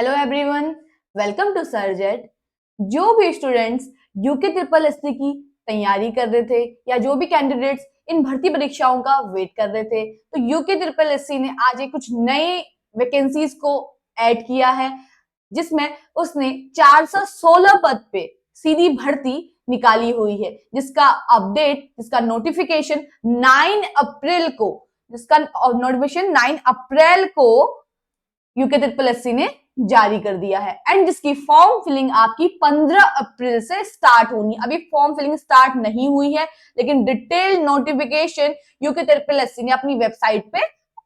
Hello everyone, welcome to सरजेट। जो भी स्टूडेंट्स यूके ट्रिपल एससी की तैयारी कर रहे थे या जो भी कैंडिडेट्स इन भर्ती परीक्षाओं का वेट कर रहे थे, तो यूके ट्रिपल एससी ने आज एक कुछ नए वैकेंसीज को ऐड किया है, जिसमें उसने 416 पद पे सीधी भर्ती निकाली हुई है, जिसका अपडेट, जिसका नोटिफिकेशन 9 अप्रैल को, जिसका नोटिफिकेशन 9 अप्रैल को यूके ट्रिपल एससी ने जारी कर दिया है एंड जिसकी फॉर्म फिलिंग आपकी 15 अप्रैल से स्टार्ट होनी। अभी फॉर्म फिलिंग स्टार्ट नहीं हुई है, लेकिन detail notification UK triple SC ने अपनी वेबसाइट पे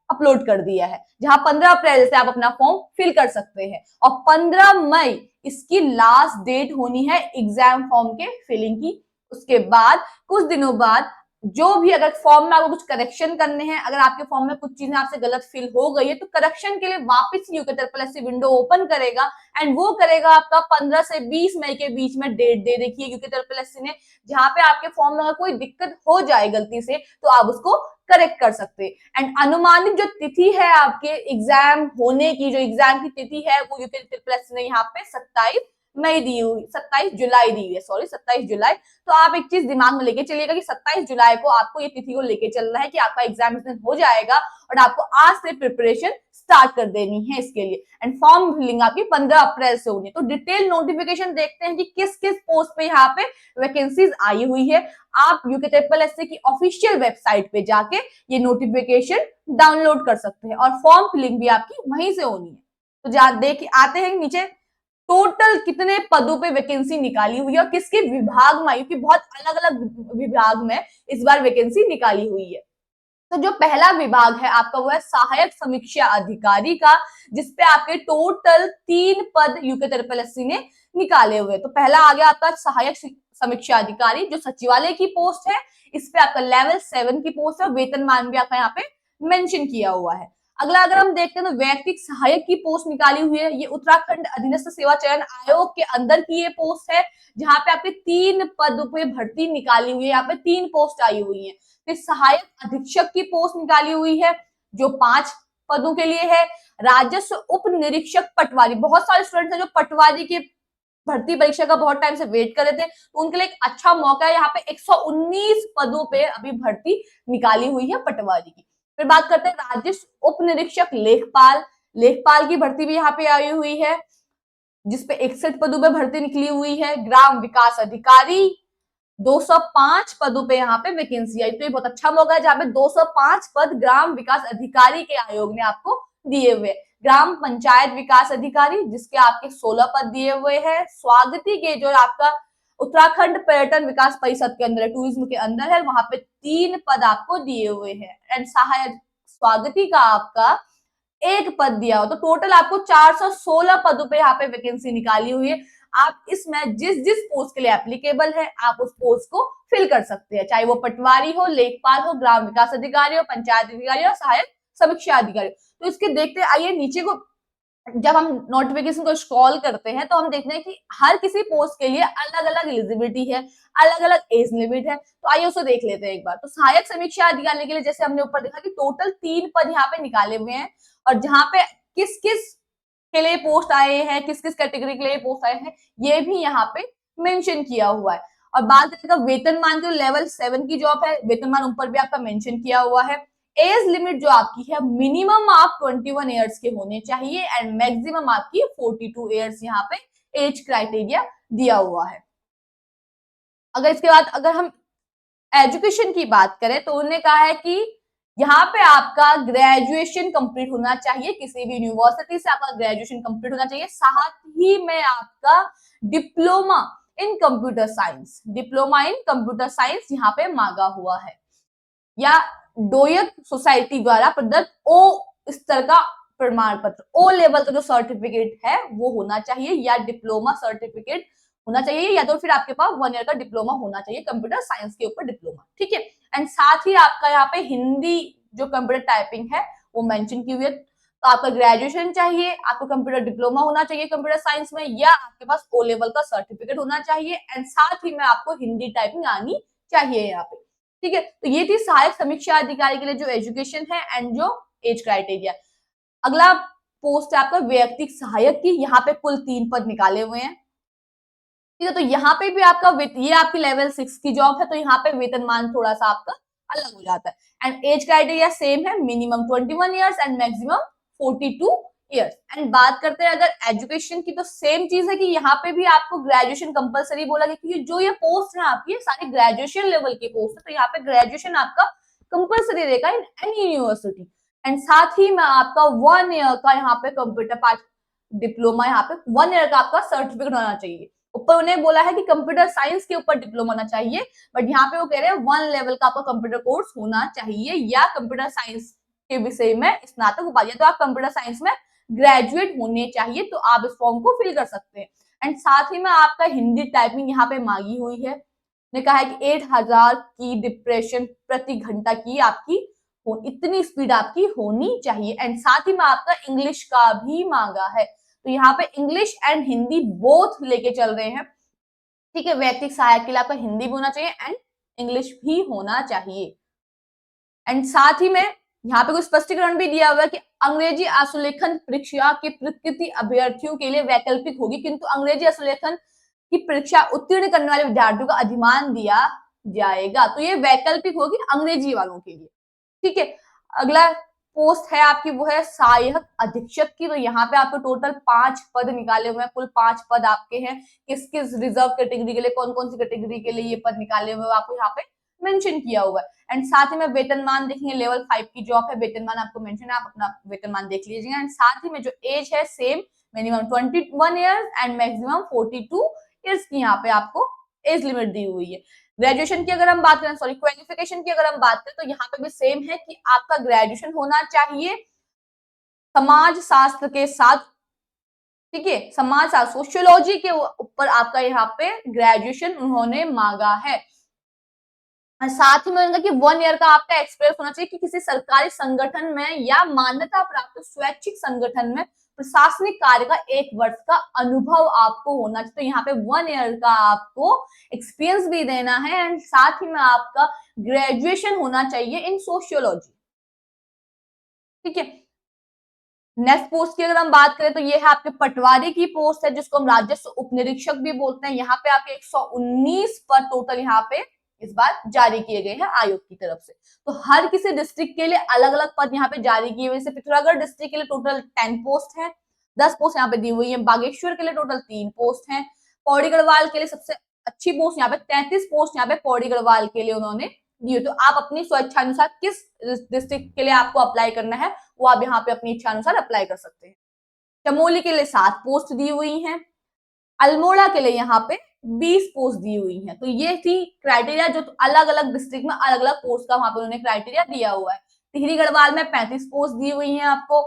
अपलोड कर दिया है, जहां 15 अप्रैल से आप अपना फॉर्म फिल कर सकते हैं और 15 मई इसकी लास्ट डेट होनी है एग्जाम फॉर्म के फिलिंग की। उसके बाद कुछ दिनों बाद जो भी अगर फॉर्म में आपको कुछ करेक्शन करने हैं, अगर आपके फॉर्म में कुछ चीजें आपसे गलत फिल हो गई है, तो करेक्शन के लिए वापस UK triple SC window open करेगा एंड वो करेगा आपका 15 से 20 मई के बीच में डेट दे रखी है यूके ट्रिपल एससी ने, जहां पे आपके फॉर्म में अगर कोई दिक्कत हो जाए गलती से तो आप उसको करेक्ट कर सकते हैं। एंड अनुमानित जो तिथि है आपके एग्जाम होने की, जो एग्जाम की तिथि है, वो यूके ट्रिपल एससी ने यहाँ पे 27 मई दी हुई, 27 जुलाई दी हुई है, सॉरी 27 जुलाई। तो आप एक चीज दिमाग में लेके चलिएगा कि 27 जुलाई को आपको ये तिथि को लेके चलना है कि आपका एग्जाम इस दिन हो जाएगा और आपको आज से प्रिपरेशन स्टार्ट कर देनी है इसके लिए। एंड फॉर्म फिलिंग आपकी 15 अप्रैल से होनी है। तो डिटेल नोटिफिकेशन देखते हैं कि किस किस पोस्ट पे यहाँ पे वैकेंसीज आई हुई है। आप यूके ट्रिपल एससी की ऑफिशियल वेबसाइट पे जाके ये नोटिफिकेशन डाउनलोड कर सकते हैं और फॉर्म फिलिंग भी आपकी वहीं से होनी है। तो देख आते हैं नीचे टोटल कितने पदों पे वैकेंसी निकाली हुई है और किसके विभाग में, क्योंकि बहुत अलग अलग विभाग में इस बार वैकेंसी निकाली हुई है। तो जो पहला विभाग है आपका वो है सहायक समीक्षा अधिकारी का, जिसपे आपके टोटल 3 पद यूके ट्रिपल एससी ने निकाले हुए। तो पहला आ गया आपका सहायक समीक्षा अधिकारी, जो सचिवालय की पोस्ट है। इस पे आपका लेवल 7 की पोस्ट है, वेतनमान भी आपका यहाँ पे मेंशन किया हुआ है। अगला अगर हम देखते हैं तो वैयक्तिक सहायक की पोस्ट निकाली हुई है। ये उत्तराखंड अधीनस्थ सेवा चयन आयोग के अंदर की ये पोस्ट है, जहां पे आपके 3 पद पे भर्ती निकाली हुई है। यहाँ पे 3 पोस्ट आई हुई है। फिर सहायक अधीक्षक की पोस्ट निकाली हुई है, जो 5 पदों के लिए है। राजस्व उप निरीक्षक पटवारी, बहुत सारे स्टूडेंट्स हैं जो पटवारी की भर्ती परीक्षा का बहुत टाइम से वेट कर रहे थे, तो उनके लिए एक अच्छा मौका है। यहाँ पे 119 पदों पे अभी भर्ती निकाली हुई है पटवारी की। फिर बात करते हैं राजस्व उप निरीक्षक लेखपाल, लेखपाल की भर्ती भी यहाँ पे आई हुई है, जिसपे 61 पदों पे भर्ती निकली हुई है। ग्राम विकास अधिकारी 205 पदों पे यहाँ पे वैकेंसी आई, तो ये बहुत अच्छा मौका है जहाँ पे 205 पद ग्राम विकास अधिकारी के आयोग ने आपको दिए हुए। ग्राम पंचायत विकास अधिकारी, जिसके आपके 16 पद दिए हुए हैं। स्वागती के जो आपका उत्तराखंड पर्यटन विकास परिषद के अंदर, टूरिज्म के अंदर है, वहां पे 3 पद आपको दिए हुए हैं। एंड सहायक स्वागती का आपका 1 पद दिया हो, तो टोटल आपको 416 पदों पे यहाँ पे वैकेंसी निकाली हुई है। आप इसमें जिस जिस पोस्ट के लिए एप्लीकेबल है, आप उस पोस्ट को फिल कर सकते हैं, चाहे वो पटवारी हो, लेखपाल हो, ग्राम विकास अधिकारी हो, पंचायत अधिकारी हो, सहायक समीक्षा अधिकारी। तो इसके देखते आइए नीचे को, जब हम नोटिफिकेशन को स्क्रॉल करते हैं तो हम देखते हैं कि हर किसी पोस्ट के लिए अलग अलग एलिजिबिलिटी है, अलग अलग एज लिमिट है। तो आइए उसे देख लेते हैं एक बार। तो सहायक समीक्षा अधिकारी के लिए जैसे हमने ऊपर देखा कि टोटल 3 पद यहाँ पे निकाले हुए हैं, और जहां पे किस किस के लिए पोस्ट आए हैं, किस किस कैटेगरी के लिए पोस्ट आए हैं, ये भी यहाँ पे मेंशन किया हुआ है। और बात करें वेतनमान, जो लेवल 7 की जॉब है, वेतनमान ऊपर भी आपका मेंशन किया हुआ है। एज लिमिट जो आपकी है, मिनिमम आप 21 ईयर्स के होने चाहिए एंड मैक्सिमम आपकी 42 ईयर्स यहाँ पे एज क्राइटेरिया दिया हुआ है। अगर इसके बाद अगर हम एजुकेशन की बात करें तो उन्होंने कहा है कि यहाँ पे आपका ग्रेजुएशन कंप्लीट होना चाहिए, किसी भी यूनिवर्सिटी से आपका ग्रेजुएशन कंप्लीट होना चाहिए। साथ ही में आपका diploma in computer science, diploma in computer science यहाँ पे मांगा हुआ है, या डोयक सोसाइटी द्वारा प्रदत्त ओ स्तर का प्रमाण पत्र, ओ लेवल का जो सर्टिफिकेट है वो होना चाहिए, या डिप्लोमा सर्टिफिकेट होना चाहिए, या तो फिर आपके पास 1 ईयर का डिप्लोमा होना चाहिए कंप्यूटर साइंस के ऊपर डिप्लोमा, ठीक है। एंड साथ ही आपका यहाँ पे हिंदी जो कंप्यूटर टाइपिंग है वो मेंशन की हुई है। तो आपका ग्रेजुएशन चाहिए, आपको कंप्यूटर डिप्लोमा होना चाहिए कंप्यूटर साइंस में, या आपके पास ओ लेवल का सर्टिफिकेट होना चाहिए, एंड साथ ही में आपको हिंदी टाइपिंग आनी चाहिए यहाँ पे, ठीक है। तो ये थी सहायक समीक्षा अधिकारी के लिए जो एजुकेशन है एंड जो एज क्राइटेरिया। अगला पोस्ट है आपका वैयक्तिक सहायक की, यहाँ पे कुल 3 पद निकाले हुए हैं। ठीक है, तो यहाँ पे भी आपका ये आपकी लेवल 6 की जॉब है, तो यहाँ पे वेतनमान थोड़ा सा आपका अलग हो जाता है। एंड एज क्राइटेरिया सेम है, minimum 21 years and maximum 42 years. And बात करते हैं अगर एजुकेशन की, तो सेम चीज है कि यहाँ पे भी आपको ग्रेजुएशन कंपलसरी बोला गया, क्योंकि जो ये पोस्ट है आपकी सारी ग्रेजुएशन लेवल की पोस्ट है, तो यहाँ पे ग्रेजुएशन आपका कंपलसरी रहेगा इन एनी यूनिवर्सिटी। एंड साथ ही में आपका 1 ईयर का यहाँ पे कंप्यूटर पार्ट डिप्लोमा, यहाँ पे 1 ईयर का आपका सर्टिफिकेट होना चाहिए। ऊपर उन्हें बोला है कि कंप्यूटर साइंस के ऊपर डिप्लोमा होना चाहिए, बट यहाँ पे वो कह रहे हैं 1 लेवल का आपका कंप्यूटर कोर्स होना चाहिए, या कंप्यूटर साइंस के विषय में स्नातक उपाधि, तो आप कंप्यूटर साइंस में ग्रेजुएट होने चाहिए, तो आप इस फॉर्म को फिल कर सकते हैं। एंड साथ ही में आपका हिंदी टाइपिंग यहाँ पे मांगी हुई है, ने कहा है कि 8000 की डिप्रेशन प्रति घंटा की आपकी इतनी स्पीड आपकी होनी चाहिए। एंड साथ ही में आपका इंग्लिश का भी मांगा है, तो यहाँ पे इंग्लिश एंड हिंदी बोथ लेके चल रहे हैं। ठीक है, वैयक्तिक सहायक के लिए आपका हिंदी भी होना चाहिए एंड इंग्लिश भी होना चाहिए। एंड साथ ही में यहाँ पे कुछ स्पष्टीकरण भी दिया हुआ है कि अंग्रेजी आशुलेखन परीक्षा की प्रकृति अभ्यर्थियों के लिए वैकल्पिक होगी, किंतु अंग्रेजी आशुलेखन की परीक्षा उत्तीर्ण करने वाले विद्यार्थियों का अधिमान दिया जाएगा, तो ये वैकल्पिक होगी अंग्रेजी वालों के लिए। ठीक है, अगला पोस्ट है आपकी वो है सहायक अधीक्षक की, तो यहाँ पे आपको टोटल 5 पद निकाले हुए हैं, कुल 5 पद आपके हैं। किस किस रिजर्व कैटेगरी के लिए, कौन कौन सी कैटेगरी के लिए ये पद निकाले हुए आपको यहाँ पे मेंशन किया हुआ है। एंड साथ ही में वेतनमान देखेंगे, लेवल 5 की जॉब है, वेतनमान आपको मेंशन है, आप अपना वेतनमान देख लीजिएगा। एंड साथ ही में जो एज है same, minimum 21 years and maximum 42 years की यहाँ पे आपको एज लिमिट दी हुई है। ग्रेजुएशन की अगर हम बात करें, सॉरी क्वालिफिकेशन की अगर हम बात करें, तो यहाँ पे भी सेम है कि आपका ग्रेजुएशन होना चाहिए समाज शास्त्र के साथ। ठीक है, समाज शास्त्र सोशियोलॉजी के ऊपर आपका यहाँ पे ग्रेजुएशन उन्होंने मांगा है। और साथ ही में उनका कि 1 ईयर का आपका एक्सपीरियंस होना चाहिए कि किसी सरकारी संगठन में या मान्यता प्राप्त स्वैच्छिक संगठन में प्रशासनिक कार्य का 1 वर्ष का अनुभव आपको होना चाहिए। तो यहाँ पे 1 ईयर का आपको एक्सपीरियंस भी देना है एंड साथ ही में आपका ग्रेजुएशन होना चाहिए इन सोशियोलॉजी। ठीक है, नेक्स्ट पोस्ट की अगर हम बात करें तो ये है आपके पटवारी की पोस्ट है, जिसको हम राजस्व उपनिरीक्षक भी बोलते हैं। यहाँ पे आपके 119 पद टोटल यहाँ पे इस बार जारी किए गए हैं आयोग की तरफ से। तो हर किसी डिस्ट्रिक्ट के लिए अलग अलग पद यहाँ पे जारी किए हुए। जैसे पिथौरागढ़ डिस्ट्रिक्ट के लिए टोटल 10 पोस्ट है, 10 पोस्ट यहाँ पे दी हुई है। बागेश्वर के लिए टोटल 3 पोस्ट है। पौड़ी गढ़वाल के लिए सबसे अच्छी पोस्ट यहाँ पे 33 पोस्ट यहाँ पे पौड़ी गढ़वाल के लिए उन्होंने दी। तो आप अपनी स्वेच्छानुसार किस डिस्ट्रिक्ट के लिए आपको अप्लाई करना है वो आप यहाँ पे अपनी इच्छा अनुसार अप्लाई कर सकते हैं। चमोली के लिए 7 पोस्ट दी हुई हैं। अल्मोड़ा के लिए यहाँ पे 20 पोस्ट दी हुई हैं। तो ये थी क्राइटेरिया जो अलग अलग डिस्ट्रिक्ट में अलग अलग पोस्ट का वहां पे उन्होंने क्राइटेरिया दिया हुआ है। टिहरी गढ़वाल में 35 पोस्ट दी हुई हैं आपको।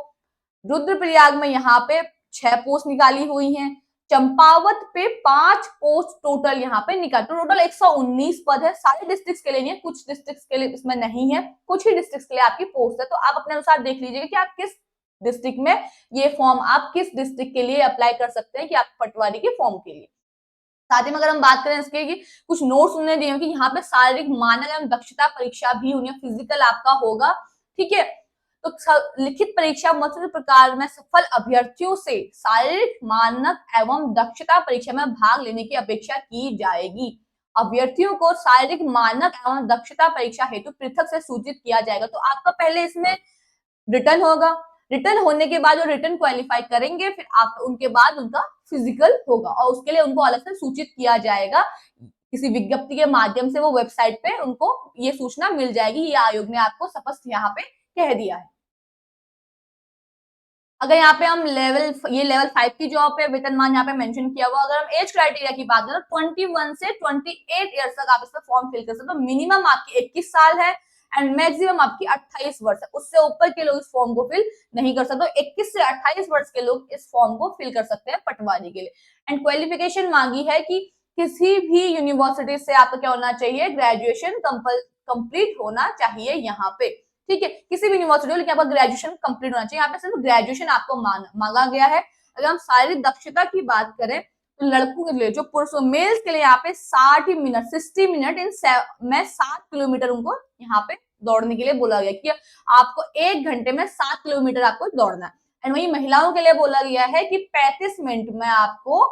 रुद्रप्रयाग में यहाँ पे 6 पोस्ट निकाली हुई हैं। चंपावत पे 5 पोस्ट टोटल यहाँ पे निकाल, तो टोटल 119 पद है। सारे डिस्ट्रिक्ट्स के लिए नहीं है, कुछ डिस्ट्रिक्ट्स के लिए इसमें नहीं है, कुछ ही डिस्ट्रिक्ट्स के लिए आपकी पोस्ट है। तो आप अपने अनुसार देख लीजिएगा कि आप किस डिस्ट्रिक्ट में ये फॉर्म आप किस डिस्ट्रिक्ट के लिए अप्लाई कर सकते हैं कि आप पटवारी के फॉर्म के लिए। साथ ही में अगर हम बात करें इसके कि कुछ नोट्स उन्होंने दिए कि यहाँ पे शारीरिक मानक एवं दक्षता परीक्षा भी उन्हें फिजिकल आपका होगा। ठीक है, तो लिखित परीक्षा महत्वपूर्ण प्रकार में सफल अभ्यर्थियों से शारीरिक मानक एवं दक्षता परीक्षा में भाग लेने की अपेक्षा की जाएगी। अभ्यर्थियों को शारीरिक मानक एवं दक्षता परीक्षा हेतु पृथक से सूचित किया जाएगा। तो आपका पहले इसमें रिटर्न होगा, रिटर्न होने के बाद वो रिटर्न क्वालिफाई करेंगे, फिर आप उनके बाद उनका फिजिकल होगा और उसके लिए उनको अलग से सूचित किया जाएगा। किसी विज्ञप्ति के माध्यम से वो वेबसाइट पे उनको ये सूचना मिल जाएगी। ये आयोग ने आपको स्पष्ट यहाँ पे कह दिया है। अगर यहाँ पे हम लेवल 5 की जॉब पे वेतनमान यहाँ पे मेंशन किया हुआ। अगर हम एज क्राइटेरिया की बात करें तो 21 से 28 इयर्स तक आप इसमें फॉर्म फिल कर सकते हो। तो मिनिमम आपकी 21 साल है एंड मैक्सिमम आपकी 28 वर्ष है। उससे ऊपर के लोग इस फॉर्म को फिल नहीं कर सकते। 21 से 28 वर्ष के लोग इस फॉर्म को फिल कर सकते हैं पटवारी के लिए। एंड क्वालिफिकेशन मांगी है कि किसी भी यूनिवर्सिटी से आपका क्या होना चाहिए, ग्रेजुएशन कंप्लीट होना चाहिए यहाँ पे। ठीक है, किसी भी यूनिवर्सिटी हो लेकिन आपका ग्रेजुएशन कंप्लीट होना चाहिए। यहाँ पे सिर्फ ग्रेजुएशन आपको मांगा गया है। अगर हम शारीरिक दक्षता की बात करें तो लड़कों के लिए, जो पुरुषों मेल्स के लिए यहाँ पे 60 मिनट में 7 किलोमीटर उनको यहाँ पे दौड़ने के लिए बोला गया कि आपको 1 घंटे में 7 किलोमीटर आपको दौड़ना है। एंड वही महिलाओं के लिए बोला गया है कि 35 मिनट में आपको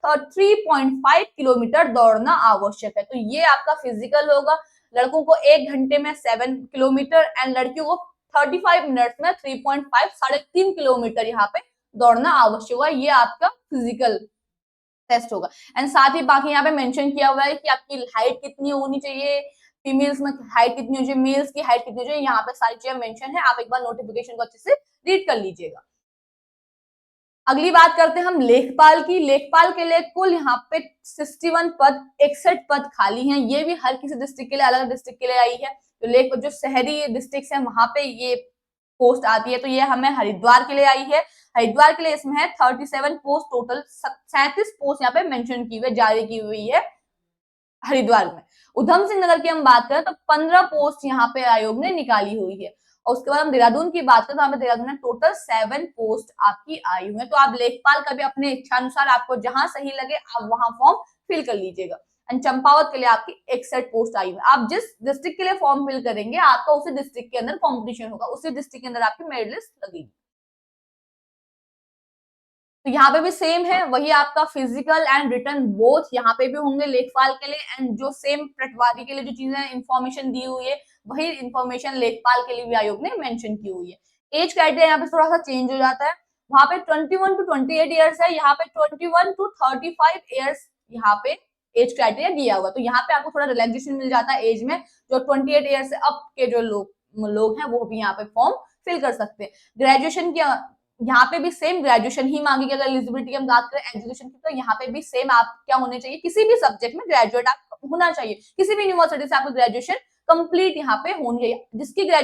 3.5 किलोमीटर दौड़ना आवश्यक है। तो ये आपका फिजिकल होगा। लड़कों को 1 घंटे में 7 किलोमीटर एंड लड़कियों को 35 मिनट्स में 3.5 3.5 किलोमीटर यहाँ पे दौड़ना आवश्यक होगा। ये आपका फिजिकल टेस्ट होगा। एंड साथ ही बाकी यहाँ पे मेंशन किया हुआ है कि आपकी हाइट कितनी होनी चाहिए, फीमेल्स में हाइट कितनी होनी चाहिए, मेल्स की हाइट कितनी चाहिए, यहाँ पे सारी चीजें मेंशन है। आप एक बार नोटिफिकेशन को अच्छे से रीड कर लीजिएगा। अगली बात करते हैं हम लेखपाल की। लेखपाल के लिए कुल यहाँ पे 61 पद 61 पद खाली हैं। ये भी हर किसी डिस्ट्रिक्ट के लिए अलग डिस्ट्रिक्ट के लिए आई है। तो लेख जो शहरी डिस्ट्रिक्ट है वहां पे ये पोस्ट आती है। तो ये हमें हरिद्वार के लिए आई है। हरिद्वार के लिए इसमें है 37 पोस्ट, टोटल 37 पोस्ट यहाँ पे मेंशन की हुई जारी की हुई है हरिद्वार में। उधम सिंह नगर की हम बात करें तो 15 पोस्ट यहाँ पे आयोग ने निकाली हुई है। और उसके बाद हम देहरादून की बात करें तो हमें देहरादून में टोटल 7 पोस्ट आपकी आई हुई है। तो आप लेखपाल का भी अपने इच्छा अनुसार आपको जहां सही लगे आप वहां फॉर्म फिल कर लीजिएगा। एंड चंपावत के लिए आपकी 61 पोस्ट आई हुई है। आप जिस डिस्ट्रिक्ट के लिए फॉर्म फिल करेंगे आपका उसी डिस्ट्रिक्ट के अंदर कॉम्पिटिशन होगा, उसी डिस्ट्रिक्ट के अंदर आपकी मेरिट लिस्ट लगेगी। तो यहाँ पे भी सेम है, वही आपका फिजिकल एंड रिटन बोथ यहाँ पे भी होंगे लेखपाल के लिए। एंड जो सेम पटवारी के लिए जो चीजें इंफॉर्मेशन दी हुई है वही इंफॉर्मेशन लेखपाल के लिए भी आयोग ने मेंशन की हुई है। एज क्राइटेरिया यहाँ पे थोड़ा सा चेंज हो जाता है। वहां पे 21 टू 28 ईयर्स है, यहाँ पे 21 टू 35 ईयर्स यहाँ पे एज क्राइटेरिया दिया हुआ। तो यहाँ पे आपको थोड़ा रिलैक्सेशन मिल जाता है एज में। जो 28 ईयर्स से अप के जो लोग हैं वो भी यहाँ पे फॉर्म फिल कर सकते हैं। ग्रेजुएशन की यहाँ पे भी सेम ग्रेजुएशन ही मांगेगी। अगर एलिजिबिलिटी की हम बात करें एजुकेशन की तो यहाँ पे भी सेम आप क्या होने चाहिए, किसी भी सब्जेक्ट में ग्रेजुएट आप होना चाहिए। किसी भी यूनिवर्सिटी से आपको ग्रेजुएशन कंप्लीट यहाँ पे होनी चाहिए।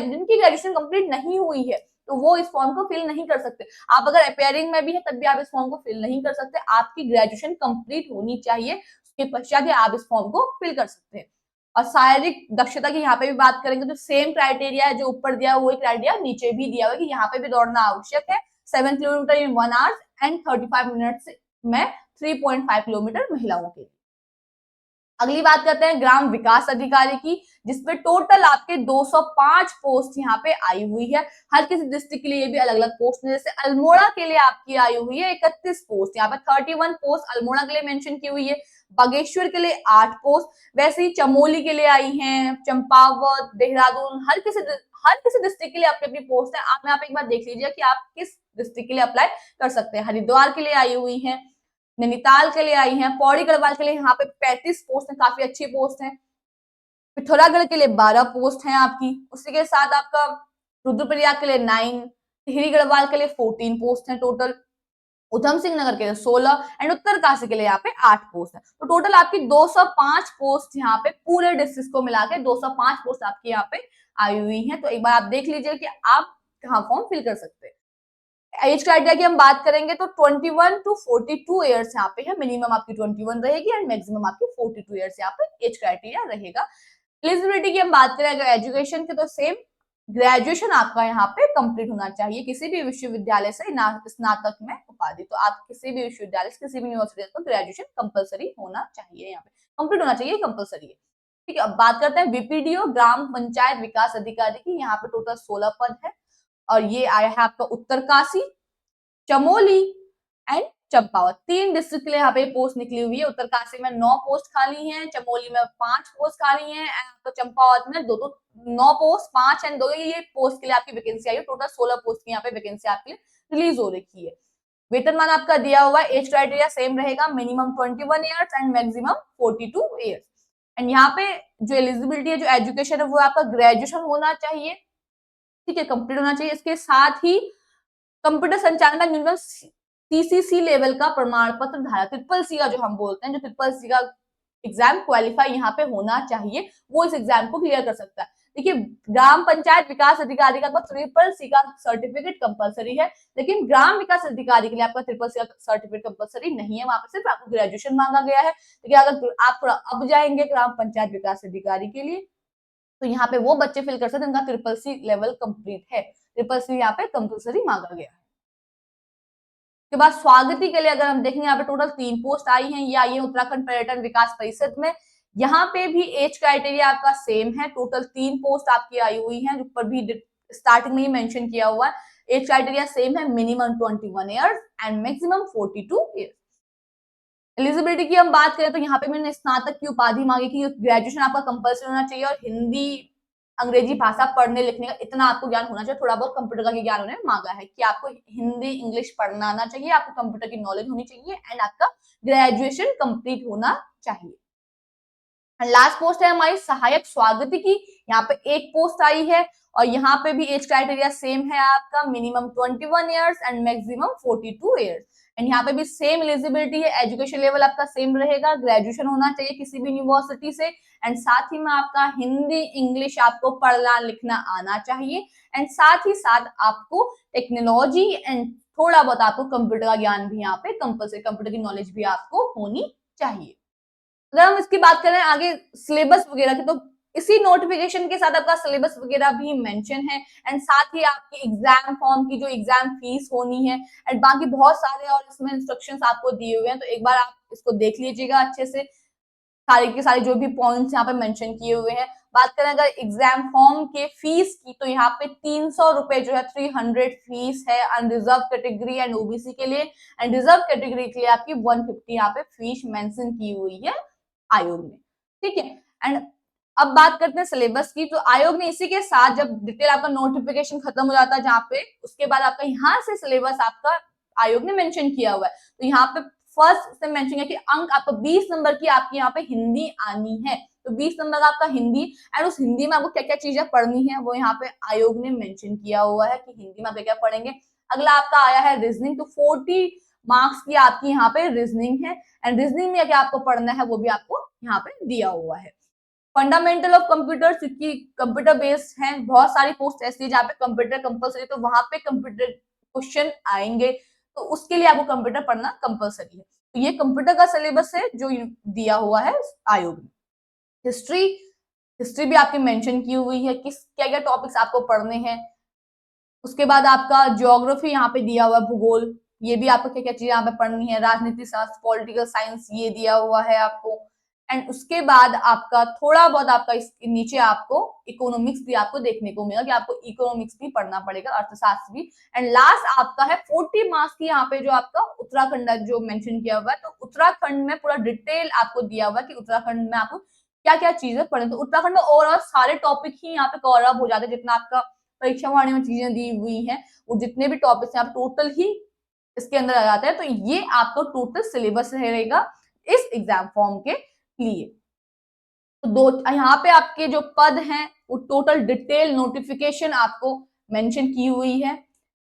जिनकी ग्रेजुएशन कंप्लीट नहीं हुई है तो वो इस फॉर्म को फिल नहीं कर सकते। आप अगर अपेयरिंग में भी है तब भी आप इस फॉर्म को फिल नहीं कर सकते। आपकी ग्रेजुएशन कंप्लीट होनी चाहिए, उसके पश्चात ही आप इस फॉर्म को फिल कर सकते हैं। और शारीरिक दक्षता की यहाँ पे भी बात करेंगे तो सेम क्राइटेरिया है जो ऊपर दिया हुआ वही क्राइटेरिया नीचे भी दिया हुआ है कि यहाँ पे भी दौड़ना आवश्यक है। 7 kilometre in 1 hours and 35 minutes में 3.5 किलोमीटर महिलाओं के लिए। अगली बात करते हैं ग्राम विकास अधिकारी की, जिसपे टोटल आपके 205 पोस्ट यहाँ पे आई हुई है। हर किसी डिस्ट्रिक्ट के लिए भी अलग अलग पोस्ट है। जैसे अल्मोड़ा के लिए आपकी आई हुई है 31 पोस्ट, यहाँ पे 31 पोस्ट अल्मोड़ा के लिए मेंशन की हुई है। बागेश्वर के लिए 8 पोस्ट, वैसे ही चमोली के लिए आई हैं, चंपावत, देहरादून, हर किसी डिस्ट्रिक्ट के लिए अपनी अपनी पोस्ट है। आप यहाँ पे एक बार देख लीजिए कि आप किस डिस्ट्रिक्ट के लिए अप्लाई कर सकते हैं। हरिद्वार के लिए आई हुई है, नैनीताल के लिए आई हैं, पौड़ी गढ़वाल के लिए यहाँ पे 35 पोस्ट है, काफी अच्छी पोस्ट है। पिथौरागढ़ के लिए 12 पोस्ट है आपकी। उसी के साथ आपका रुद्रप्रयाग के लिए 9, टिहरी गढ़वाल के लिए 14 पोस्ट है टोटल, उधम सिंह नगर के लिए 16 एंड उत्तरकाशी के लिए यहाँ पे 8 पोस्ट है। तो टोटल आपकी 205 पोस्ट यहाँ पे पूरे डिस्ट्रिक्ट को मिला के 205 पोस्ट आपकी यहाँ पे आई हुई है। तो एक बार आप देख लीजिए कि आप कहाँ फॉर्म फिल कर सकते हैं। एज क्राइटेरिया की हम बात करेंगे तो 21 टू 42 इयर्स यहाँ पे है। मिनिमम आपकी 21 रहेगी एंड मैक्सिमम आपकी 42 इयर्स यहाँ पे एज क्राइटेरिया रहेगा। एलिजिबिलिटी की हम बात करें अगर एजुकेशन की तो सेम ग्रेजुएशन आपका यहाँ पे कंप्लीट होना चाहिए किसी भी विश्वविद्यालय से स्नातक में उपाधि। तो आप किसी भी विश्वविद्यालय से किसी भी यूनिवर्सिटी से ग्रेजुएशन कंपलसरी होना चाहिए, यहाँ पे कंप्लीट होना चाहिए, कंपलसरी है। ठीक है, अब बात करते हैं बीपीडीओ ग्राम पंचायत विकास अधिकारी की। यहाँ पे टोटल 16 पद है और ये आया है आपका उत्तरकाशी, चमोली एंड चंपावत। 3 डिस्ट्रिक्ट के लिए यहाँ पे पोस्ट निकली हुई है। उत्तरकाशी में 9 पोस्ट खाली हैं, चमोली में 5 पोस्ट खाली हैं एंड तो चंपावत में 9 पोस्ट 5 एंड 2 ये पोस्ट के लिए आपकी वैकेंसी आई है। टोटल 16 पोस्ट की यहाँ पे वैकेंसी आपके लिए रिलीज हो रखी है। वेतनमान आपका दिया हुआ है, एज क्राइटेरिया सेम रहेगा, minimum 21 years and maximum 42 years. And यहाँ पे जो एलिजिबिलिटी है, जो एजुकेशन है वो आपका ग्रेजुएशन होना चाहिए, ठीक है, कंप्लीट होना चाहिए। इसके साथ ही कंप्यूटर संचालन में न्यूनतम सीसीसी लेवल का प्रमाण पत्र धारा, ट्रिपल सी का जो हम बोलते हैं, जो ट्रिपल सी का एग्जाम क्वालिफाई यहाँ पे होना चाहिए, वो इस एग्जाम को क्लियर कर सकता है। देखिए, ग्राम पंचायत विकास अधिकारी का ट्रिपल सी का सर्टिफिकेट कंपलसरी है, लेकिन ग्राम विकास अधिकारी के लिए आपका ट्रिपल सी का सर्टिफिकेट कंपलसरी नहीं है। वहां पे सिर्फ आपको ग्रेजुएशन मांगा गया है। देखिए, अगर आप थोड़ा अब जाएंगे ग्राम पंचायत विकास अधिकारी के लिए तो यहाँ पे वो बच्चे फिल कर सकते हैं जिनका ट्रिपल सी लेवल कंप्लीट है। ट्रिपल सी यहाँ पे कंपलसरी मांगा गया है। के बाद स्वागती के लिए अगर हम देखेंगे, यहाँ पे टोटल 3 पोस्ट आई हैं। ये आई है उत्तराखंड पर्यटन विकास परिषद में। यहाँ पे भी एज क्राइटेरिया आपका सेम है। टोटल 3 पोस्ट आपकी आई हुई हैं, ऊपर भी स्टार्टिंग में ही मेंशन किया हुआ है। एज क्राइटेरिया सेम है, minimum 21 years and maximum 42 years. Eligibility की हम बात करें तो यहाँ पे मैंने स्नातक की उपाधि मांगी कि ग्रेजुएशन आपका कंपल्सरी होना चाहिए और हिंदी अंग्रेजी भाषा पढ़ने लिखने का इतना आपको ज्ञान होना चाहिए, थोड़ा बहुत कंप्यूटर का ज्ञान उन्होंने मांगा है कि आपको हिंदी इंग्लिश पढ़ना आना चाहिए, आपको कंप्यूटर की नॉलेज होनी चाहिए एंड आपका ग्रेजुएशन कंप्लीट होना चाहिए। लास्ट पोस्ट है हमारी सहायक स्वागती की, यहाँ पे एक पोस्ट आई है और यहाँ पे भी एज क्राइटेरिया सेम है आपका, minimum 21 years and maximum 42 years and यहाँ पे भी सेम एलिजिबिलिटी है, एजुकेशन लेवल आपका सेम रहेगा, ग्रेजुएशन होना चाहिए किसी भी यूनिवर्सिटी से एंड साथ ही में आपका हिंदी इंग्लिश आपको पढ़ना लिखना आना चाहिए एंड साथ ही साथ आपको टेक्नोलॉजी एंड थोड़ा बहुत आपको कंप्यूटर का ज्ञान भी यहाँ पे कंपल्सरी, कंप्यूटर की नॉलेज भी आपको होनी चाहिए। अगर हम इसकी बात करें आगे सिलेबस वगैरह की, तो इसी नोटिफिकेशन के साथ आपका सिलेबस वगैरह भी मेंशन है एंड साथ ही आपकी एग्जाम फॉर्म की जो एग्जाम फीस होनी है एंड बाकी बहुत सारे और इसमें इंस्ट्रक्शंस आपको दिए हुए हैं, तो एक बार आप इसको देख लीजिएगा अच्छे से, सारे के सारे जो भी पॉइंट्स यहाँ पे मेंशन किए हुए हैं। बात करें अगर एग्जाम फॉर्म के फीस की, तो यहाँ पे 300 रुपए जो है 300 फीस है अनरिजर्व कैटेगरी एंड ओबीसी के लिए एंड रिजर्व कैटेगरी के लिए आपकी 150 यहाँ पे फीस मेंशन की हुई है आयोग ने, ठीक है। एंड अब बात करते हैं सिलेबस की, तो आयोग ने इसी के साथ जब डिटेल आपका नोटिफिकेशन खत्म हो जाता है जहाँ पे, उसके बाद आपका यहाँ से सिलेबस आपका आयोग ने मेंशन किया हुआ है, तो यहाँ पे फर्स्ट से मेंशन है कि अंक आपका 20 नंबर की आपकी यहाँ पे हिंदी आनी है, तो 20 नंबर का आपका हिंदी एंड उस हिंदी में आपको क्या क्या चीजें पढ़नी है वो यहाँ पे आयोग ने मेंशन किया हुआ है कि हिंदी में आप क्या पढ़ेंगे। अगला आपका आया है रीजनिंग, तो 40 मार्क्स की आपकी यहाँ पे रीजनिंग है एंड रीजनिंग में क्या आपको पढ़ना है वो भी आपको यहाँ पे दिया हुआ है। फंडामेंटल ऑफ कंप्यूटर, क्योंकि कंप्यूटर बेस्ड है, बहुत सारी पोस्ट ऐसी है जहाँ पे कंप्यूटर कंपल्सरी, तो वहां पे कंप्यूटर क्वेश्चन आएंगे, तो उसके लिए आपको कंप्यूटर पढ़ना कंपल्सरी है। तो ये कंप्यूटर का सिलेबस है जो दिया हुआ है आयोग ने। हिस्ट्री, हिस्ट्री भी आपकी मेंशन की हुई है किस क्या क्या टॉपिक्स आपको पढ़ने हैं। उसके बाद आपका ज्योग्राफी यहाँ पे दिया हुआ है, भूगोल, ये भी आपको क्या क्या चीजें यहाँ पे पढ़नी है, राजनीति शास्त्र, पॉलिटिकल साइंस ये दिया हुआ है आपको एंड उसके बाद आपका थोड़ा बहुत आपका इसके नीचे आपको इकोनॉमिक्स भी आपको देखने को मिलेगा कि आपको इकोनॉमिक्स भी पढ़ना पड़ेगा, अर्थशास्त्र भी एंड लास्ट आपका है 40 मार्क्स की यहाँ पे जो आपका उत्तराखंड जो मेंशन किया हुआ है, तो उत्तराखंड में पूरा डिटेल आपको दिया हुआ है कि उत्तराखंड में आपको क्या क्या चीजें पढ़े, तो उत्तराखंड में ओवरऑल सारे टॉपिक ही यहाँ पे कवर अप हो जाते हैं, जितना आपका परीक्षा वाणी में चीजें दी हुई हैं वो जितने भी टॉपिक्स हैं आप टोटल ही इसके अंदर आ जाते हैं, तो ये आपको टोटल सिलेबस रहेगा इस एग्जाम फॉर्म के लिए। तो दो यहाँ पे आपके जो पद हैं वो टोटल डिटेल नोटिफिकेशन आपको मेंशन की हुई है,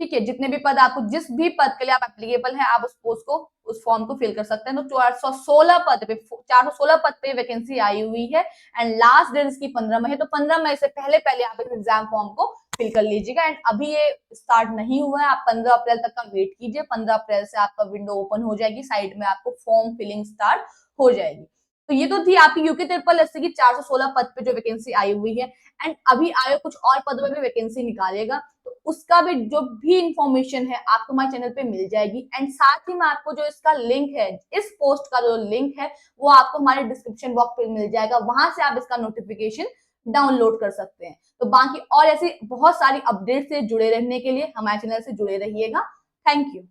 ठीक है। जितने भी पद आपको, जिस भी पद के लिए आप एप्लीकेबल हैं, आप उस पोस्ट को, उस फॉर्म को फिल कर सकते हैं। तो 416 पद पे वैकेंसी आई हुई है एंड लास्ट डेट इसकी 15 मई है, तो 15 मई से पहले पहले आप इस एग्जाम फॉर्म को फिल कर लीजिएगा एंड अभी ये स्टार्ट नहीं हुआ है, आप 15 अप्रैल तक का वेट कीजिए। 15 अप्रैल से आपका विंडो ओपन हो जाएगी, साइड में आपको फॉर्म फिलिंग स्टार्ट हो जाएगी। तो ये तो थी आपकी यूके ट्रिपल एससी की 416 पद पे जो वैकेंसी आई हुई है एंड अभी आयोग कुछ और पदों में भी वैकेंसी निकालेगा, तो उसका भी जो भी इंफॉर्मेशन है आपको हमारे चैनल पे मिल जाएगी एंड साथ ही में आपको जो इसका लिंक है, इस पोस्ट का जो लिंक है वो आपको हमारे डिस्क्रिप्शन बॉक्स पे मिल जाएगा, वहां से आप इसका नोटिफिकेशन डाउनलोड कर सकते हैं। तो बाकी और ऐसी बहुत सारी अपडेट से जुड़े रहने के लिए हमारे चैनल से जुड़े रहिएगा। Thank you.